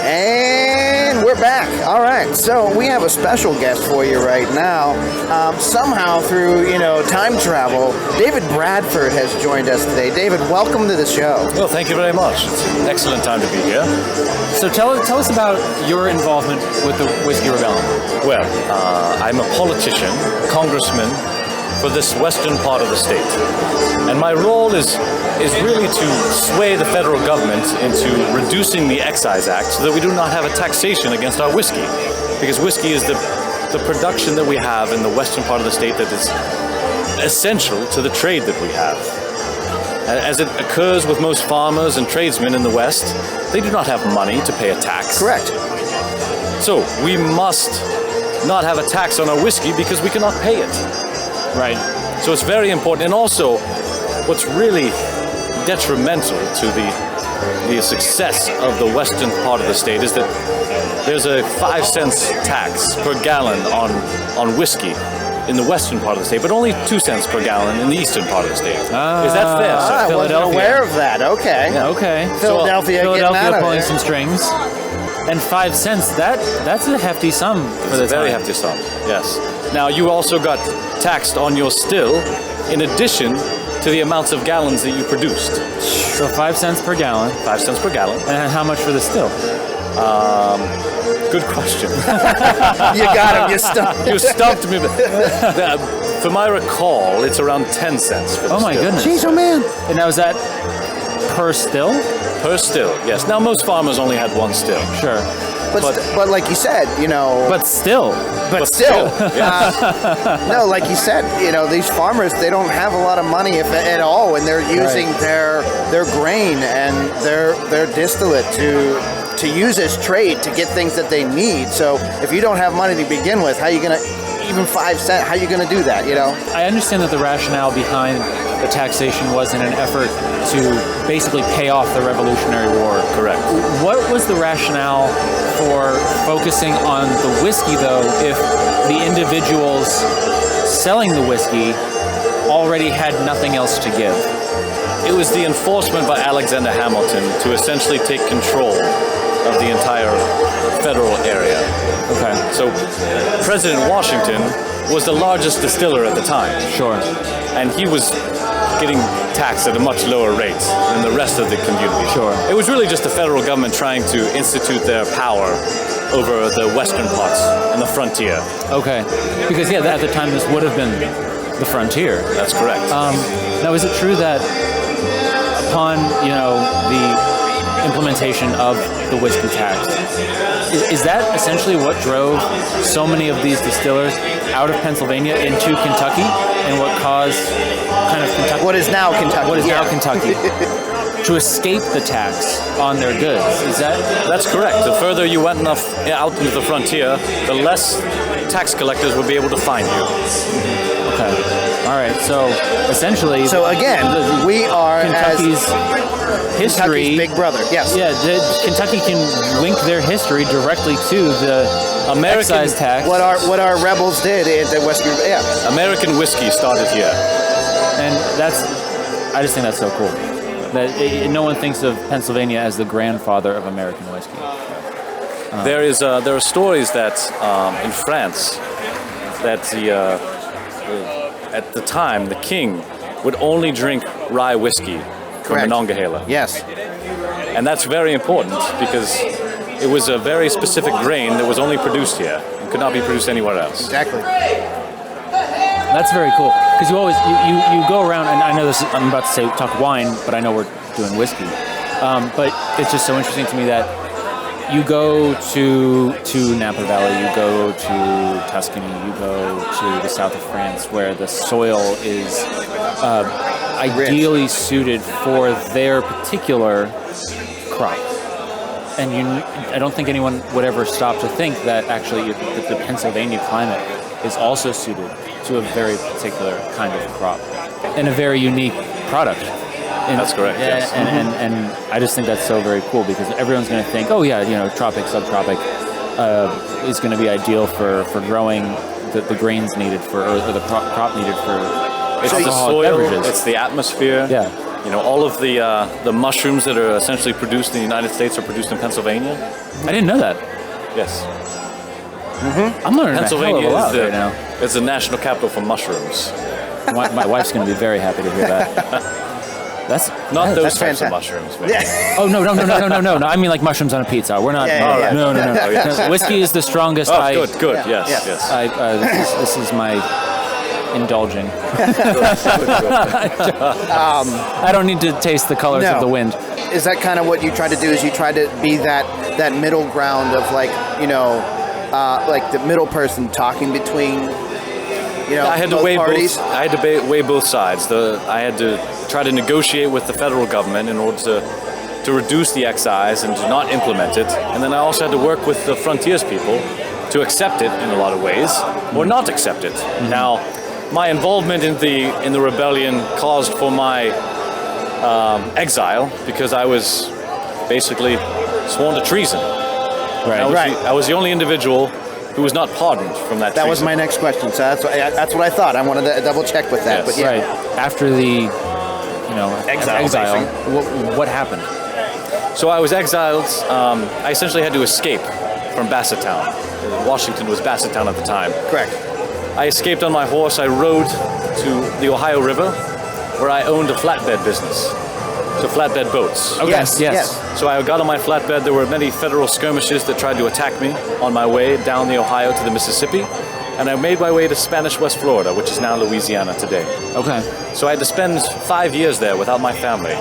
And we're back. All right, so we have a special guest for you right now. Somehow through, time travel, David Bradford has joined us today. David, welcome to the show. Well, thank you very much. It's an excellent time to be here. So tell us about your involvement with the Whiskey Rebellion. Well, I'm a politician, congressman for this western part of the state. And my role is really to sway the federal government into reducing the Excise Act so that we do not have a taxation against our whiskey. Because whiskey is the production that we have in the western part of the state that is essential to the trade that we have. As it occurs with most farmers and tradesmen in the West, they do not have money to pay a tax. Correct. So we must not have a tax on our whiskey because we cannot pay it. Right. So it's very important. And also, what's really detrimental to the success of the western part of the state is that there's a 5 cents tax per gallon on whiskey in the western part of the state, but only 2 cents per gallon in the eastern part of the state. Is that fair? I wasn't aware of that. Okay. Yeah, okay. Philadelphia pulling some strings. And 5 cents, that's a hefty sum for the time. It's a very hefty sum, yes. Now, you also got taxed on your still in addition to the amounts of gallons that you produced. So 5 cents per gallon. 5 cents per gallon. And how much for the still? Good question. You got him. You stumped. You stumped me. For my recall, it's around 10 cents for the Oh my still. goodness. Jeez, oh man. And now is that per still? Per still, yes. Now, most farmers only had one still. Sure. But like you said, But still. No, like you said, these farmers, they don't have a lot of money if at all, and they're using their grain and their distillate to use as trade to get things that they need. So if you don't have money to begin with, how are you going to, even 5 cents, how are you going to do that, I understand that the rationale behind the taxation was in an effort to basically pay off the Revolutionary War. Correct. What was the rationale for focusing on the whiskey, though, if the individuals selling the whiskey already had nothing else to give? It was the enforcement by Alexander Hamilton to essentially take control of the entire federal area. Okay. So President Washington was the largest distiller at the time. Sure. And he was getting taxed at a much lower rate than the rest of the community. Sure. It was really just the federal government trying to institute their power over the western parts and the frontier. Okay. Because, at the time this would have been the frontier. That's correct. Now, is it true that upon, the implementation of the whiskey tax, is that essentially what drove so many of these distillers out of Pennsylvania into Kentucky, and what caused kind of Kentucky... What is now Kentucky. What is now Kentucky. To escape the tax on their goods. Is that... That's correct. The further you went out into the frontier, the less tax collectors would be able to find you. Okay. All right. So, essentially... So, again, we are Kentucky's history... Kentucky's big brother, yes. Yeah, Kentucky can link their history directly to the excise tax. What our rebels did at the Western... Yeah. American whiskey started here. And I just think that's so cool. That no one thinks of Pennsylvania as the grandfather of American whiskey. There are stories that in France that at the time the king would only drink rye whiskey from Monongahela. Yes. And that's very important because it was a very specific grain that was only produced here and could not be produced anywhere else. Exactly. That's very cool because you always you go around, and I know this. I'm about to talk wine, but I know we're doing whiskey. But it's just so interesting to me that you go to Napa Valley, you go to Tuscany, you go to the south of France, where the soil is ideally suited for their particular crop. And I don't think anyone would ever stop to think that actually the Pennsylvania climate is also suited to a very particular kind of crop and a very unique product. That's correct. Yes. And I just think that's so very cool because everyone's going to think, oh yeah, tropic, subtropic is going to be ideal for growing the grains needed or the crop needed for it's the soil, beverages. It's the atmosphere. Yeah. all of the mushrooms that are essentially produced in the United States are produced in Pennsylvania. I didn't know that. Yes. I'm learning Pennsylvania a hell of a lot is right now. It's the national capital for mushrooms. My wife's going to be very happy to hear that. That's Not those that's types of fantastic. mushrooms. Man. Yeah. Oh no! I mean like mushrooms on a pizza. We're not. Yeah, yeah, No. Oh, yes. No, whiskey is the strongest. Oh, good. Yeah. Yes, Yeah. yes. This is my indulging. I don't need to taste the colors of the wind. Is that kind of what you try to do? Is you try to be that middle ground of like the middle person talking between I had to both weigh parties? both. I had to weigh both sides. I had to try to negotiate with the federal government in order to reduce the excise and to not implement it. And then I also had to work with the frontiers people to accept it in a lot of ways, or not accept it. Now, my involvement in the rebellion caused for my exile because I was basically sworn to treason. Right. I was the only individual who was not pardoned from that. That was treason. my next question. So that's what I thought. I wanted to double check with that. Yes. But yeah. Right. After the exile, what happened? So I was exiled. I essentially had to escape from Bassettown. Washington was Bassettown at the time. Correct. I escaped on my horse. I rode to the Ohio River, where I owned a flatbed business, so flatbed boats. Okay. Yes. So I got on my flatbed. There were many federal skirmishes that tried to attack me on my way down the Ohio to the Mississippi, and I made my way to Spanish West Florida, which is now Louisiana today. Okay. So I had to spend 5 years there without my family,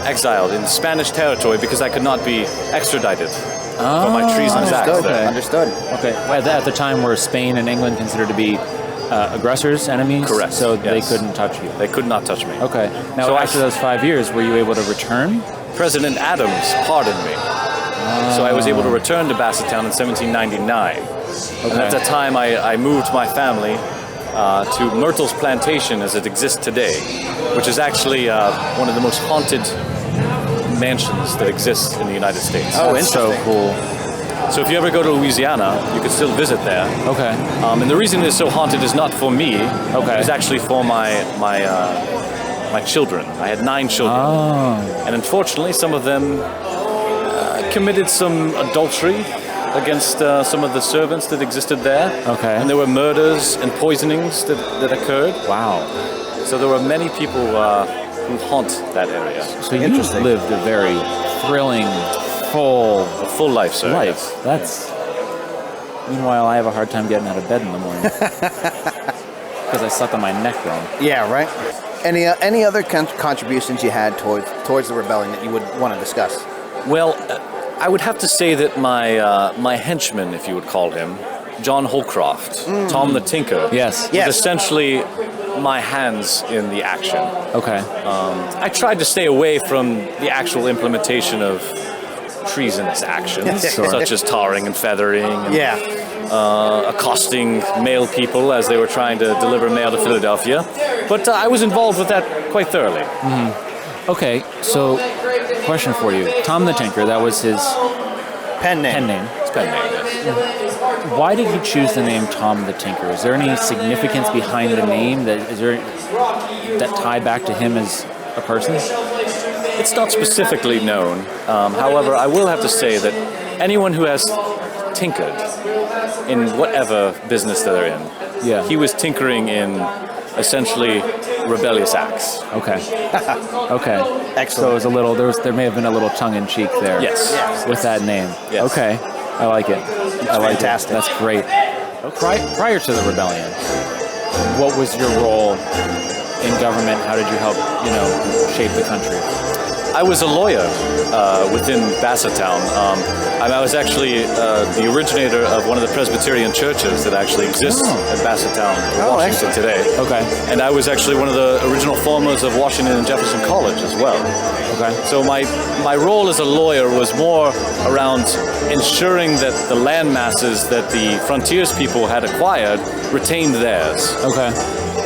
exiled in Spanish territory because I could not be extradited for my treasonous acts Understood. there. Understood. Okay. At the time, were Spain and England considered to be aggressors, enemies? Correct, So they yes. couldn't touch you. They could not touch me. Okay. Now, So after those 5 years, were you able to return? President Adams pardoned me. So I was able to return to Bassettown in 1799. And at that time, I moved my family to Myrtle's Plantation as it exists today, which is actually one of the most haunted mansions that exists in the United States. Oh, That's so interesting. cool. So if you ever go to Louisiana, you can still visit there. Okay. And the reason it's so haunted is not for me. Okay. It's actually for my children. I had 9 children. Oh. And unfortunately, some of them committed some adultery against some of the servants that existed there. Okay. And there were murders and poisonings that occurred. Wow. So there were many people who haunt that area. So you lived a very thrilling, full A full life, sir. life. Yes. That's. Meanwhile, I have a hard time getting out of bed in the morning because I slept on my neck wrong. Yeah. Right. Any other contributions you had towards the rebellion that you would want to discuss? Well, I would have to say that my henchman, if you would call him, John Holcroft, Tom the Tinker, Yes. Yes. was essentially my hands in the action. Okay. I tried to stay away from the actual implementation of treasonous actions, Sure. such as tarring and feathering, and Yeah. accosting mail people as they were trying to deliver mail to Philadelphia. But I was involved with that quite thoroughly. Okay. So, question for you: Tom the Tinker. That was his Pen name. pen name. It's pen name, yes. Why did he choose the name Tom the Tinker? Is there any significance behind the name that tie back to him as a person? It's not specifically known. However, I will have to say that anyone who has tinkered in whatever business that they're in, Yeah. he was tinkering in essentially rebellious acts. Okay. Okay. Excellent. So it was a little. There may have been a little tongue in cheek there. Yes. With that name. Yes. Okay. I like it. I like fantastic. it. That's great. Prior to the rebellion, what was your role in government? How did you help, shape the country? I was a lawyer within Bassettown. I was actually the originator of one of the Presbyterian churches that actually exists in Bassettown, Washington today. Okay. And I was actually one of the original formers of Washington and Jefferson College as well. Okay. So my role as a lawyer was more around ensuring that the land masses that the frontiers people had acquired retained theirs. Okay.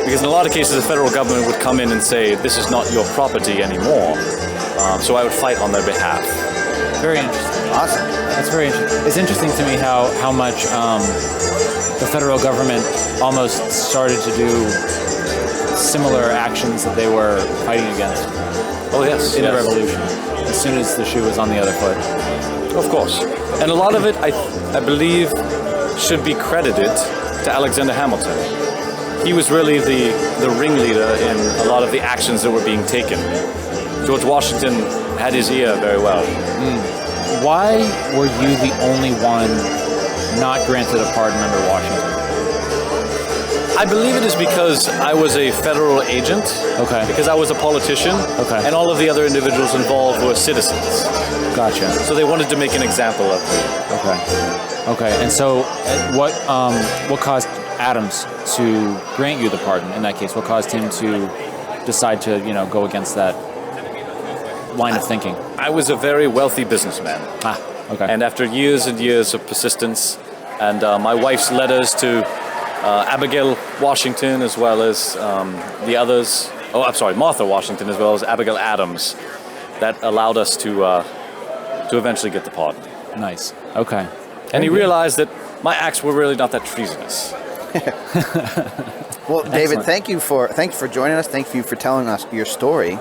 Because in a lot of cases, the federal government would come in and say, this is not your property anymore. So I would fight on their behalf. Very interesting. Awesome. That's very interesting. It's interesting to me how much the federal government almost started to do similar actions that they were fighting against. Oh, yes. in the yes. revolution, as soon as the shoe was on the other foot. Of course. And a lot of it, I believe, should be credited to Alexander Hamilton. He was really the ringleader in a lot of the actions that were being taken. George Washington had his ear very well. Why were you the only one not granted a pardon under Washington? I believe it is because I was a federal agent. Okay. Because I was a politician. Okay. And all of the other individuals involved were citizens. Gotcha. So they wanted to make an example of me. Okay. And so, what caused Adams to grant you the pardon in that case? What caused him to decide to, go against that line of thinking? I was a very wealthy businessman. Okay. And after years and years of persistence, and my wife's letters to Abigail Washington, as well as the others. Martha Washington, as well as Abigail Adams, that allowed us to eventually get the pardon. Nice. Okay. And he realized that my acts were really not that treasonous. Well, David, Excellent. thank you for joining us. Thank you for telling us your story.